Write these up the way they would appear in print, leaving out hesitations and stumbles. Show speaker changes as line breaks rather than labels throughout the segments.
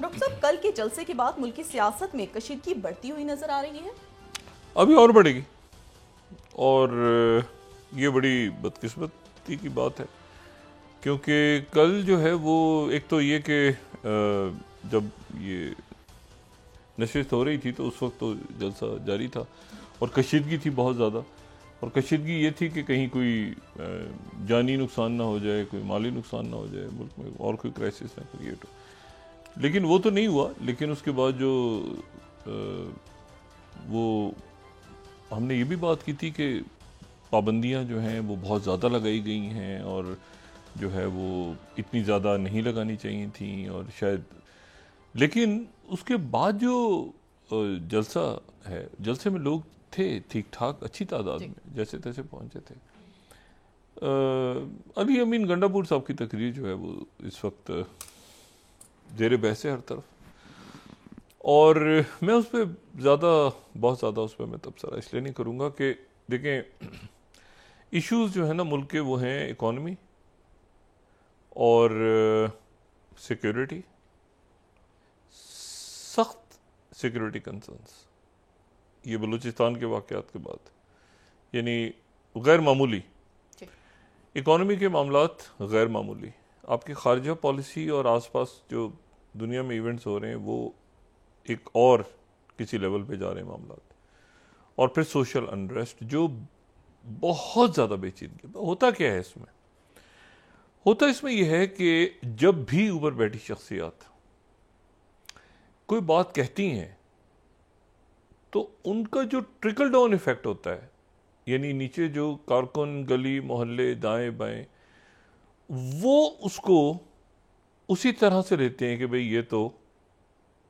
Doctor साहब, कल के जलसे के बाद मुल्क की सियासत में कशीदगी बढ़ती हुई नजर आ रही है।
अभी और बढ़ेगी। और ये बड़ी बदकिस्मती की बात है, क्योंकि कल जो है वो एक तो ये कि जब ये नशिस्त हो रही थी तो उस वक्त तो जलसा जारी था और कशीदगी थी बहुत ज़्यादा। और कशीदगी ये थी कि कहीं कोई जानी नुकसान ना हो जाए, कोई माली नुकसान ना हो जाए, मुल्क में और कोई क्राइसिस ना क्रिएट हो। लेकिन वो तो नहीं हुआ। लेकिन उसके बाद जो वो हमने ये भी बात की थी कि पाबंदियां जो हैं वो बहुत ज़्यादा लगाई गई हैं और जो है वो इतनी ज़्यादा नहीं लगानी चाहिए थी और शायद। लेकिन उसके बाद जो जलसा है, जलसे में लोग थे ठीक ठाक, अच्छी तादाद में, जैसे तैसे पहुंचे थे। अली अमीन गंडापुर साहब की तकरीर जो है वो इस वक्त ज़ेर बहस है हर तरफ, और मैं उस पर बहुत ज़्यादा उस पर मैं तबसरा इसलिए नहीं करूँगा कि देखें, इश्यूज़ जो है ना मुल्क के वो हैं इकॉनमी और सिक्योरिटी, सख्त सिक्योरिटी कंसर्न्स। ये बलूचिस्तान के वाक़यात के बाद यानी गैर मामूली इकॉनमी के मामलात, गैर मामूली आपकी खारजा पॉलिसी और आसपास जो दुनिया में इवेंट्स हो रहे हैं वो एक और किसी लेवल पे जा रहे हैं मामलात, और फिर सोशल अनरेस्ट जो बहुत ज़्यादा बेचैनी होता। क्या है इसमें? होता इसमें यह है कि जब भी ऊपर बैठी शख्सियत कोई बात कहती हैं तो उनका जो ट्रिकल डाउन इफेक्ट होता है, यानी नीचे जो कारकुन, गली मोहल्ले, दाएं बाएं, वो उसको उसी तरह से लेते हैं कि भाई ये तो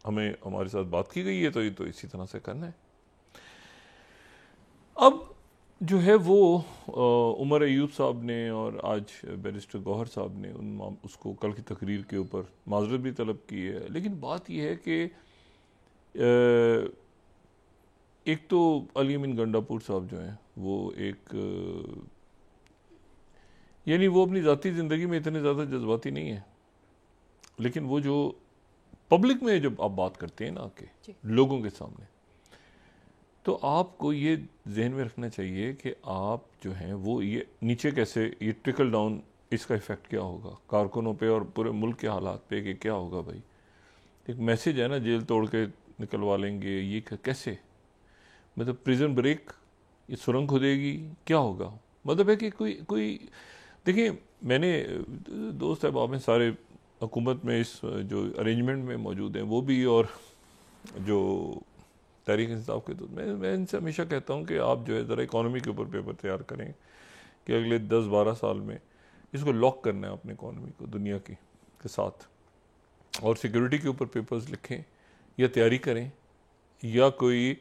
हमें हमारे साथ बात की गई है तो ये तो इसी तरह से करना है। अब जो है वो उमर अयूब साहब ने और आज बैरिस्टर गौहर साहब ने उसको कल की तकरीर के ऊपर माजरत भी तलब की है। लेकिन बात यह है कि एक तो अली अमीन गंडापुर साहब जो हैं वो एक यानी वो अपनी ज़ाती ज़िंदगी में इतने ज़्यादा जज्बाती नहीं है, लेकिन वो जो पब्लिक में जब आप बात करते हैं ना आके लोगों के सामने, तो आपको ये जहन में रखना चाहिए कि आप जो हैं वो ये नीचे कैसे, ये ट्रिकल डाउन, इसका इफ़ेक्ट क्या होगा कारकुनों पे और पूरे मुल्क के हालात पे कि क्या होगा। भाई एक मैसेज है ना, जेल तोड़ के निकलवा लेंगे, ये कैसे, मतलब प्रिजन ब्रेक, ये सुरंग खुदेगी, क्या होगा। मतलब है कि कोई देखिए, मैंने दोस्त अहबाब में सारे हुकूमत में इस जो अरेंजमेंट में मौजूद हैं वो भी, और जो तहरीक इंसाफ के दोस्त, मैं इनसे हमेशा कहता हूँ कि आप जो है ज़रा इकॉनमी के ऊपर पेपर तैयार करें कि अगले 10-12 साल में इसको लॉक करना है अपने इकॉनमी को दुनिया की के साथ, और सिक्योरिटी के ऊपर पेपर्स लिखें या तैयारी करें, या कोई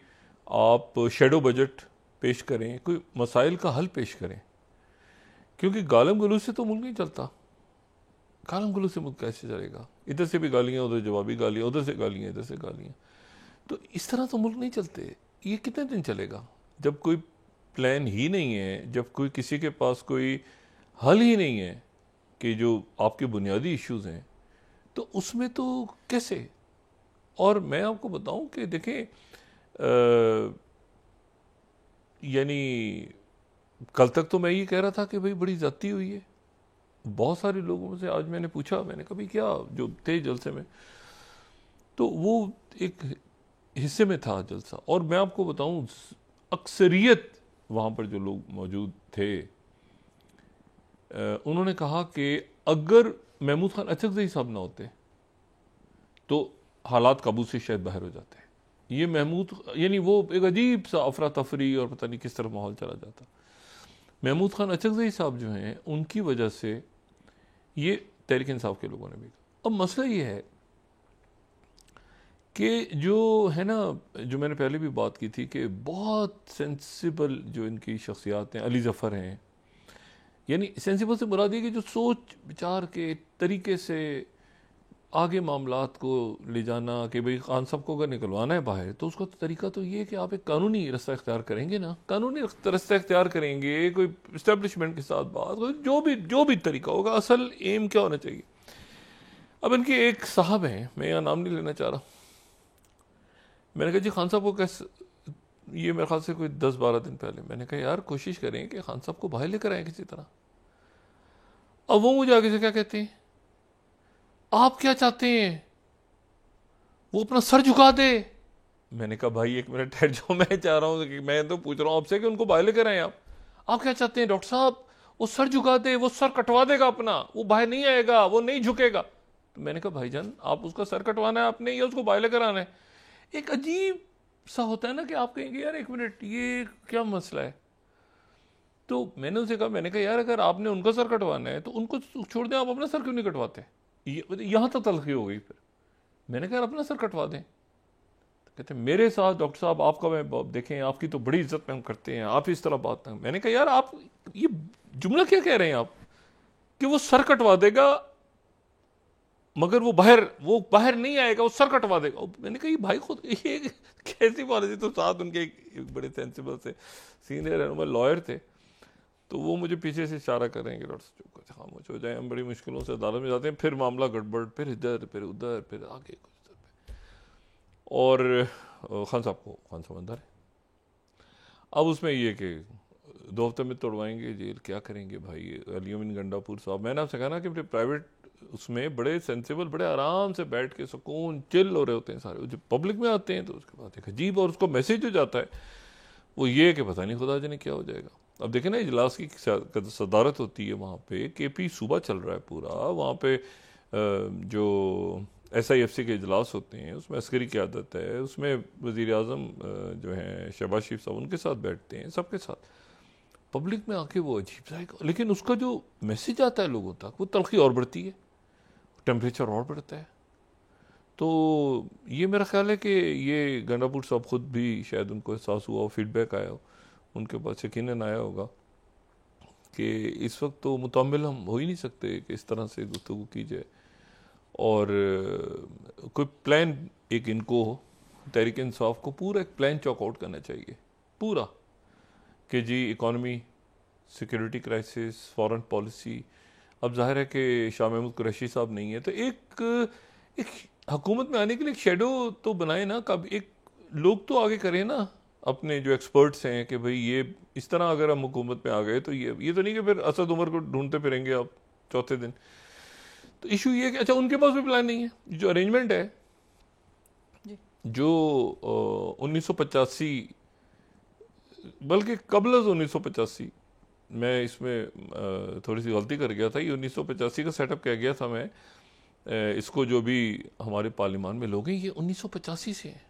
आप शेडो बजट पेश करें, कोई मसाइल का हल पेश करें। क्योंकि गालम गलूस से तो मुल्क नहीं चलता। गालम गलूस से मुल्क कैसे चलेगा? इधर से भी गालियाँ, उधर जवाबी गालियाँ, उधर से गालियाँ, इधर से गालियाँ, तो इस तरह तो मुल्क नहीं चलते। ये कितने दिन चलेगा जब कोई प्लान ही नहीं है, जब कोई किसी के पास कोई हल ही नहीं है कि जो आपके बुनियादी इश्यूज हैं, तो उसमें तो कैसे। और मैं आपको बताऊं कि देखें, यानी कल तक तो मैं ये कह रहा था कि भाई बड़ी ज्यादती हुई है। बहुत सारे लोगों से आज मैंने पूछा, मैंने कभी क्या जो थे जलसे में, तो वो एक हिस्से में था जलसा। और मैं आपको बताऊं, अक्सरियत वहाँ पर जो लोग मौजूद थे, उन्होंने कहा कि अगर महमूद खान अचकज़ई साहब ना होते तो हालात काबू से शायद बाहर हो जाते। ये महमूद, यानी वो एक अजीब सा अफरा तफरी और पता नहीं किस तरह माहौल चला जाता। महमूद खान अचकज़ई साहब जो हैं, उनकी वजह से ये तहरीक इंसाफ के लोगों ने भी। अब मसला ये है कि जो है ना, जो मैंने पहले भी बात की थी कि बहुत सेंसिबल जो इनकी शख्सियात हैं, अली ज़फ़र हैं, यानी सेंसिबल से मुराद ये कि जो सोच विचार के तरीके से आगे मामलात को ले जाना, कि भाई खान साहब को अगर निकलवाना है बाहर तो उसका तरीका तो ये है कि आप एक कानूनी रास्ता इख्तियार करेंगे ना, कानूनी रास्ता इख्तियार करेंगे, कोई इस्टेब्लिशमेंट के साथ बात, जो भी तरीका होगा। असल एम क्या होना चाहिए? अब इनके एक साहब हैं, मैं यहाँ नाम नहीं लेना चाह रहा, मैंने कहा जी खान साहब को कैसे, ये मेरे ख्याल से कोई 10-12 दिन पहले, मैंने कहा यार कोशिश करें कि खान साहब को बाहर लेकर आए किसी तरह। अब वो मुझे आगे से क्या कहते हैं, आप क्या चाहते हैं वो अपना सर झुका दे। मैंने कहा भाई एक मिनट ठहर जाओ, मैं चाह रहा हूँ कि मैं तो पूछ रहा हूँ आपसे कि उनको बाहर लेकर आए आप क्या चाहते हैं डॉक्टर साहब, वो सर झुका दे, वो सर कटवा देगा अपना, वो बाहर नहीं आएगा, वो नहीं झुकेगा। तो मैंने कहा भाईजान आप उसका सर कटवाना है आपने या उसको बाहर लेकर आना है। एक अजीब सा होता है ना कि आप कहेंगे यार एक मिनट ये क्या मसला है। तो मैंने उनसे कहा, मैंने कहा यार अगर आपने उनका सर कटवाना है तो उनको छोड़ दें, आप अपना सर क्यों नहीं कटवाते। यहाँ तक तलखी हो गई। फिर मैंने कहा अपना सर कटवा दें। तो कहते मेरे साथ डॉक्टर साहब आपका मैं देखें, आपकी तो बड़ी इज्जत में हम करते हैं, आप इस तरह बात ना। मैंने कहा यार आप ये जुमला क्या कह रहे हैं आप कि वो सर कटवा देगा मगर वो बाहर नहीं आएगा, वो सर कटवा देगा। मैंने कहा ये भाई खुद ये कैसी पॉलिसी। तो साथ उनके एक बड़े सेंसिबल से सीनियर है, मैं लॉयर थे, तो वो मुझे पीछे से इशारा करेंगे डॉक्टर साहब खामोश हो जाए, हम बड़ी मुश्किलों से अदालत में जाते हैं, फिर मामला गड़बड़, फिर इधर फिर उधर फिर आगे कुछ पे। और खान साहब अंदर है। अब उसमें ये कि 2 हफ्ते में तोड़वाएंगे जेल, क्या करेंगे भाई। अलीमीन गंडापुर साहब, मैंने आपसे कहा ना कि प्राइवेट उसमें बड़े सेंसिबल, बड़े आराम से बैठ के सुकून चिल हो रहे होते हैं सारे। जब पब्लिक में आते हैं तो उसके बाद एक अजीब और उसको मैसेज हो जाता है, वो ये कि पता नहीं खुदा जाने क्या हो जाएगा। अब देखें ना इजलास की सदारत होती है वहाँ पे, केपी सूबा चल रहा है पूरा, वहाँ पे जो SIFC के इजलास होते हैं उसमें अस्करी क़यादत है, उसमें वज़ीर आज़म जो हैं शहबाज शरीफ साहब उनके साथ बैठते हैं, सबके साथ पब्लिक में आके वो अजीब सा है। लेकिन उसका जो मैसेज आता है लोगों तक वो तलखी और बढ़ती है, टेम्परेचर और बढ़ता है। तो ये मेरा ख्याल है कि ये गंडापुर साहब खुद भी शायद उनको एहसास हुआ हो, फीडबैक आया हो उनके पास, यकीनन आया होगा कि इस वक्त तो मुतम्मिल हम हो ही नहीं सकते कि इस तरह से गुफ्तगू की जाए। और कोई प्लान एक इनको तहरीक इंसाफ को पूरा एक प्लान चॉकआउट करना चाहिए पूरा, कि जी economy, security crisis, foreign policy. अब जाहिर है कि शाह महमूद कुरैशी साहब नहीं है, तो एक हुकूमत में आने के लिए एक शेडो तो बनाए ना, कब एक लोग तो आगे करें ना अपने जो एक्सपर्ट्स हैं कि भाई ये इस तरह अगर हम हुकूमत में आ गए तो ये तो नहीं कि फिर असद उमर को ढूंढते फिरेंगे आप चौथे दिन। तो इशू ये है कि अच्छा उनके पास भी प्लान नहीं है। जो अरेंजमेंट है जो 1985 बल्कि कबल 1985, मैं इसमें थोड़ी सी गलती कर गया था, ये 1985 का सेटअप किया गया था। मैं इसको जो भी हमारे पार्लियामान में लोग हैं ये 1985 से हैं।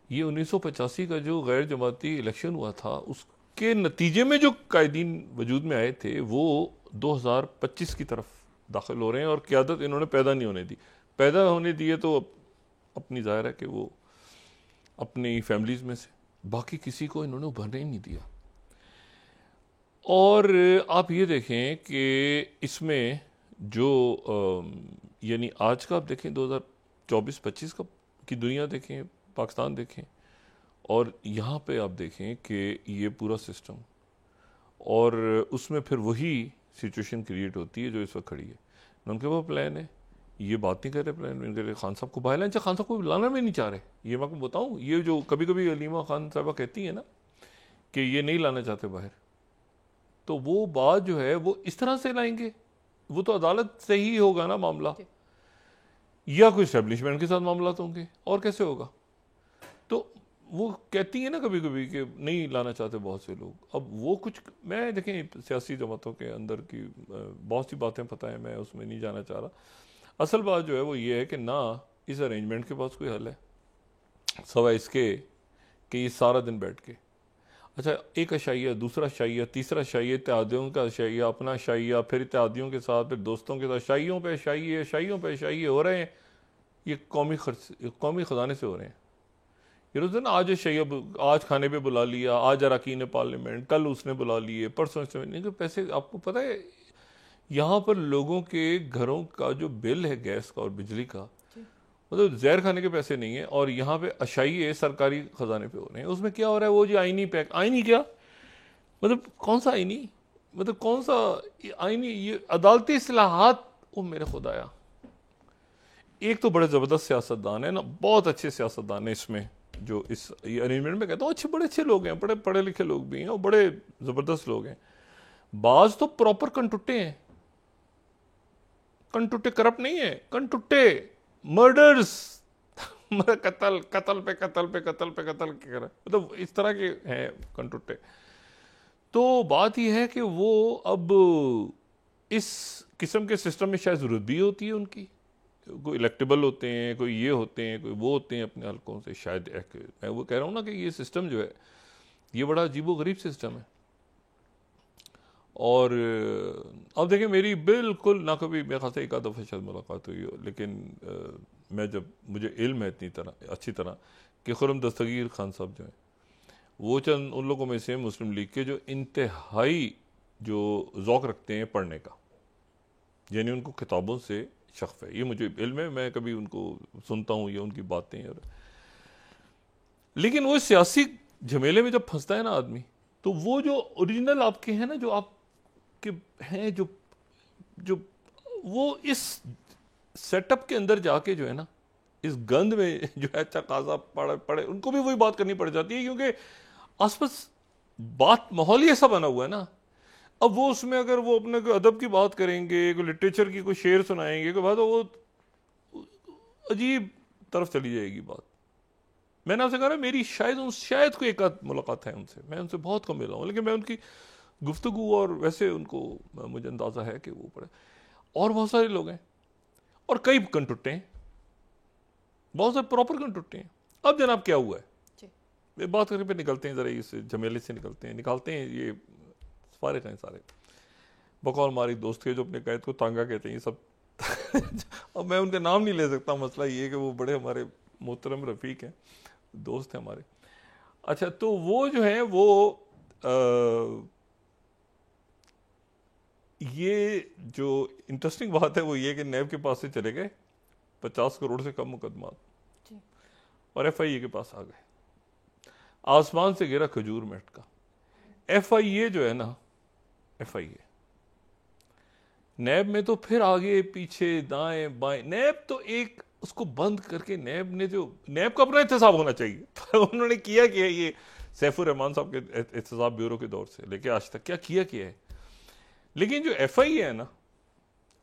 ये 1985 का जो गैर जमाती इलेक्शन हुआ था उसके नतीजे में जो कायदीन वजूद में आए थे वो 2025 की तरफ दाखिल हो रहे हैं, और क़यादत इन्होंने पैदा नहीं होने दी। पैदा होने दिए तो अपनी जाहिर है कि वो अपनी फैमिलीज़ में से, बाकी किसी को इन्होंने उभरने ही नहीं दिया। और आप ये देखें कि इसमें जो यानी आज का आप देखें 2024-25 का की दुनिया देखें, पाकिस्तान देखें, और यहाँ पे आप देखें कि ये पूरा सिस्टम, और उसमें फिर वही सिचुएशन क्रिएट होती है जो इस वक्त खड़ी है। उनके पास प्लान है, ये बात नहीं कर रहे प्लान, इनके लिए खान साहब को बाहर लाना, खान साहब को लाना भी नहीं चाह रहे। ये मैं आपको बताऊँ, ये जो कभी कभी अलीमा खान साहबा कहती है ना कि ये नहीं लाना चाहते बाहर, तो वो बात जो है वो इस तरह से लाएंगे, वो तो अदालत से ही होगा ना मामला, या कोई एस्टेब्लिशमेंट के साथ मामला तो होंगे, और कैसे होगा। तो वो कहती है ना कभी कभी कि नहीं लाना चाहते बहुत से लोग। अब वो कुछ, मैं देखें सियासी जमातों के अंदर की बहुत सी बातें पता है, मैं उसमें नहीं जाना चाह रहा। असल बात जो है वो ये है कि ना इस अरेंजमेंट के पास कोई हल है सवाए इसके कि ये सारा दिन बैठ के अच्छा एक अशाइया, दूसरा शाइया, तीसरा शाइया, इत्तेहादियों का शाइया, अपना शाइया, फिर इत्तेहादियों के साथ, फिर दोस्तों के साथ, शाइयों पे शाइये हो रहे हैं। ये कौमी ख़जाने से हो रहे हैं। ये रोज़ ना आज शैया आज खाने पे बुला लिया, आज अरकान पार्लियामेंट, कल उसने बुला लिए, परसों इसने पैसे। आपको पता है यहाँ पर लोगों के घरों का जो बिल है गैस का और बिजली का, मतलब जहर खाने के पैसे नहीं है, और यहाँ पे अशाइये सरकारी खजाने पे हो रहे हैं। उसमें क्या हो रहा है, वो जी आईनी पैक, आईनी क्या मतलब कौन सा आईनी, मतलब कौन सा आईनी, ये अदालती इस्लाहात, ओ मेरे खुदाया, एक तो बड़े ज़बरदस्त सियासतदान है ना, बहुत अच्छे सियासतदान है इसमें, जो इस ये अरेंजमेंट में कहता हूँ अच्छे, बड़े अच्छे लोग हैं, बड़े पढ़े लिखे लोग भी हैं और बड़े ज़बरदस्त लोग हैं। बाज तो प्रॉपर कंटुट्टे हैं, कंटुट्टे, करप्ट नहीं है, कंटुट्टे, मर्डर्स कत्ल कत्ल पे कत्ल पे कत्ल पे कत्ल कर, मतलब इस तरह के हैं कंटुट्टे। तो बात यह है कि वो अब इस किस्म के सिस्टम में शायद ज़रूरत भी होती है उनकी, कोई इलेक्टेबल होते हैं, कोई ये होते हैं, कोई वो होते हैं अपने हलकों से, शायद मैं वो कह रहा हूँ ना कि ये सिस्टम जो है ये बड़ा अजीबो गरीब सिस्टम है। और अब देखें, मेरी बिल्कुल ना कभी मेरे ख्याल से एक आध दफ़ा शायद मुलाकात हुई हो, लेकिन मैं जब मुझे इल्म है इतनी तरह अच्छी तरह कि खुर्रम दस्तगीर खान साहब जो हैं वो चंद उन लोगों में से मुस्लिम लीग के जो इंतहाई जो ज़ौक़ रखते हैं पढ़ने का, यानी उनको किताबों से शख्स है, ये मुझे इल्म है, मैं कभी उनको सुनता हूँ ये उनकी बातें। और लेकिन वो सियासी झमेले में जब फंसता है ना आदमी, तो वो जो ओरिजिनल आपके हैं ना, जो आपके हैं, जो जो वो इस सेटअप के अंदर जाके जो है ना, इस गंद में जो है अच्छा खासा पड़े उनको भी वही बात करनी पड़ जाती है, क्योंकि आसपास बात माहौल ही ऐसा बना हुआ है ना। अब वो उसमें अगर वो अपने कोई अदब की बात करेंगे, कोई लिटरेचर की कोई शेर सुनाएंगे, कोई बात, तो वो अजीब तरफ चली जाएगी बात। मैंने आपसे कहा मेरी शायद कोई एक आध मुलाकात है उनसे, मैं उनसे बहुत कम मिला हूँ, लेकिन मैं उनकी गुफ्तगू और वैसे उनको मुझे अंदाज़ा है कि वो पढ़े। और बहुत सारे लोग हैं और कई कंटुट्टे हैं, बहुत सारे प्रॉपर कंटुट्टे हैं। अब जनाब क्या हुआ है, ये बात करने पे निकलते हैं, ज़रा इस झमेले से निकालते हैं ये फारिग हैं सारे, बकौल हमारी दोस्त के जो अपने कैद को तांगा कहते हैं ये सब अब मैं उनका नाम नहीं ले सकता, मसला ये है कि वो बड़े हमारे मोहतरम रफ़ीक हैं, दोस्त हैं हमारे। अच्छा, तो वो जो है वो ये जो इंटरेस्टिंग बात है वो ये कि नैब के पास से चले गए 50 करोड़ से कम मुकदमात और FIA के पास आ गए। आसमान से गिरा खजूर में अटका। FIA जो है ना, FIA नैब में तो फिर आगे पीछे दाएं बाएं, नैब तो एक उसको बंद करके नैब का अपना एहतसाब होना चाहिए तो उन्होंने किया ये सैफुर रहमान साहब के एहतसाब ब्यूरो के दौर से लेके आज तक क्या किया है। लेकिन जो FIA है ना,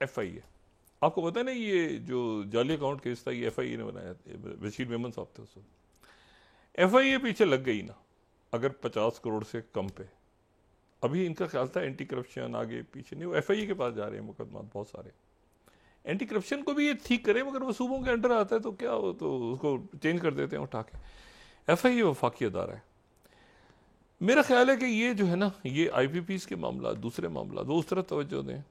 FIA आपको पता है ना, ये जो जाली अकाउंट केस था ये FIA ने बनाया, बशीर मेमन साहब थे उस वक्त। FIA पीछे लग गई ना अगर 50 करोड़ से कम पे, अभी इनका ख्याल था एंटी करप्शन आगे पीछे नहीं, वो FIA के पास जा रहे हैं मुकदमा बहुत सारे। एंटी करप्शन को भी ये ठीक करे, मगर वो सूबों के अंडर आता है तो क्या हो, तो उसको चेंज कर देते हैं उठा के। FIA वफाकी अदारा है। मेरा ख्याल है कि ये जो है ना, ये IPPs के मामला, दूसरे मामला वो उस तरह तवज्जो दें।